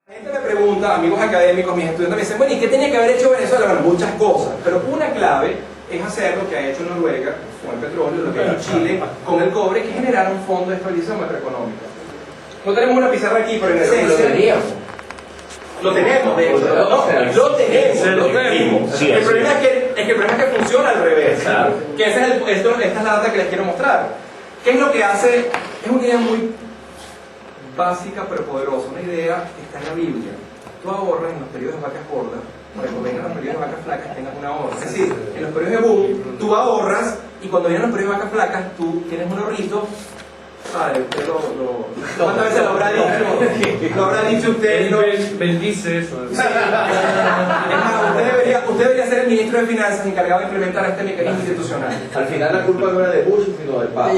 La gente me pregunta, amigos académicos, mis estudiantes me dicen, bueno, ¿y qué tenía que haber hecho Venezuela? Bueno, muchas cosas, pero una clave es hacer lo que ha hecho Noruega con el petróleo, lo que ha hecho Chile con el cobre, que es generar un fondo de estabilización macroeconómica. No tenemos una pizarra aquí, pero en esencia lo tenemos, de hecho. Lo tenemos. El problema es que funciona al revés. Claro. Que esta es la data que les quiero mostrar. ¿Qué es lo que hace? Es una idea muy básica pero poderosa, una idea que está en la Biblia. Tú ahorras en los periodos de vacas gordas para que cuando vengan los periodos de vacas flacas tengas una ahorro. Es decir, en los periodos de boom tú ahorras y cuando vienen los periodos de vacas flacas tú tienes un ahorrito. Padre, usted ¿cuántas veces lo habrá dicho? Lo habrá dicho usted. Bendice eso. Es más, usted debería ser el ministro de Finanzas encargado de implementar este mecanismo institucional. Al final la culpa no era de Bush, sino del Papa.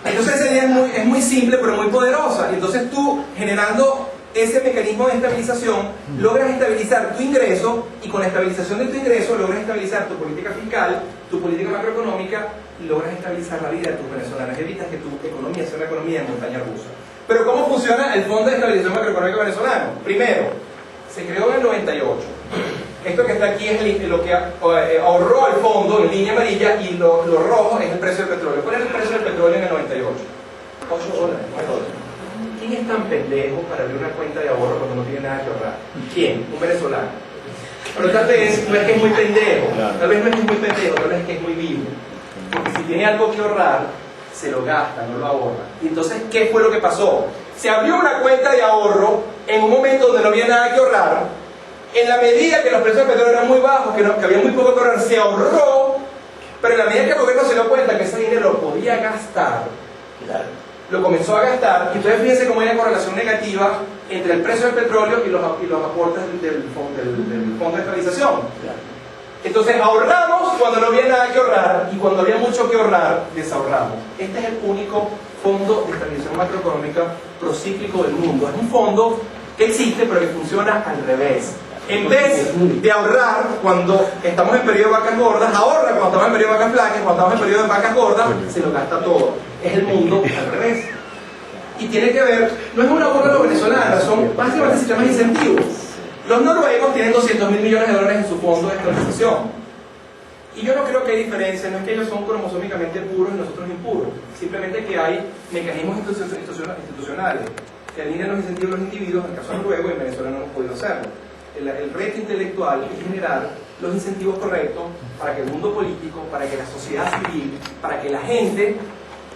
Entonces esa idea es muy simple pero muy poderosa. Y entonces tú, generando ese mecanismo de estabilización, logras estabilizar tu ingreso y con la estabilización de tu ingreso logras estabilizar tu política fiscal, tu política macroeconómica y logras estabilizar la vida de tus venezolanos. Evitas que tu economía sea una economía de montaña rusa. Pero ¿cómo funciona el Fondo de Estabilización Macroeconómica Venezolano? Primero, se creó en el 98. Esto que está aquí es lo que ahorró el fondo en línea amarilla y lo rojo es el precio del petróleo. ¿Cuál es el precio del petróleo en el 98? $8. ¿Quién es tan pendejo para abrir una cuenta de ahorro cuando no tiene nada que ahorrar? ¿Quién? Un venezolano. Pero tal vez no es que es muy pendejo, tal vez no es que es muy pendejo, tal vez es que es muy vivo. Porque si tiene algo que ahorrar, se lo gasta, no lo ahorra. Y entonces, ¿qué fue lo que pasó? Se abrió una cuenta de ahorro en un momento donde no había nada que ahorrar. En la medida que los precios del petróleo eran muy bajos, que había muy poco que ahorrar, se ahorró. Pero en la medida que el gobierno se dio cuenta que ese dinero lo podía gastar, lo comenzó a gastar. Y entonces fíjense cómo hay una correlación negativa entre el precio del petróleo y los aportes del fondo de estabilización. Entonces ahorramos cuando no había nada que ahorrar y cuando había mucho que ahorrar, desahorramos. Este es el único fondo de estabilización macroeconómica procíclico del mundo. Es un fondo que existe pero que funciona al revés. En vez de ahorrar cuando estamos en periodo de vacas gordas, ahorra cuando estamos en periodo de vacas flacas, cuando estamos en periodo de vacas gordas, se lo gasta todo. Es el mundo al revés. Y tiene que ver, no es una burla lo venezolana, son básicamente sistemas de incentivos. Los noruegos tienen $200.000 millones en su fondo de estabilización. Y yo no creo que hay diferencia, no es que ellos son cromosómicamente puros y nosotros impuros. Simplemente que hay mecanismos institucionales que alinean los incentivos de los individuos, en el caso noruego, y en Venezuela no hemos podido hacerlo. El reto intelectual es generar los incentivos correctos para que el mundo político, para que la sociedad civil, para que la gente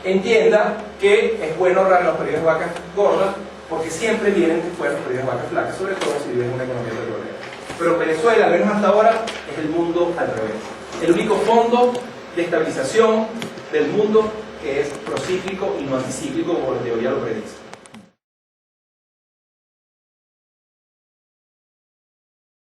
entienda que es bueno ahorrar en los periodos de vacas gordas, porque siempre vienen después los periodos de vacas flacas, sobre todo si viven en una economía petrolera. Pero Venezuela, al menos hasta ahora, es el mundo al revés. El único fondo de estabilización del mundo que es procíclico y no anticíclico, como la teoría lo predice.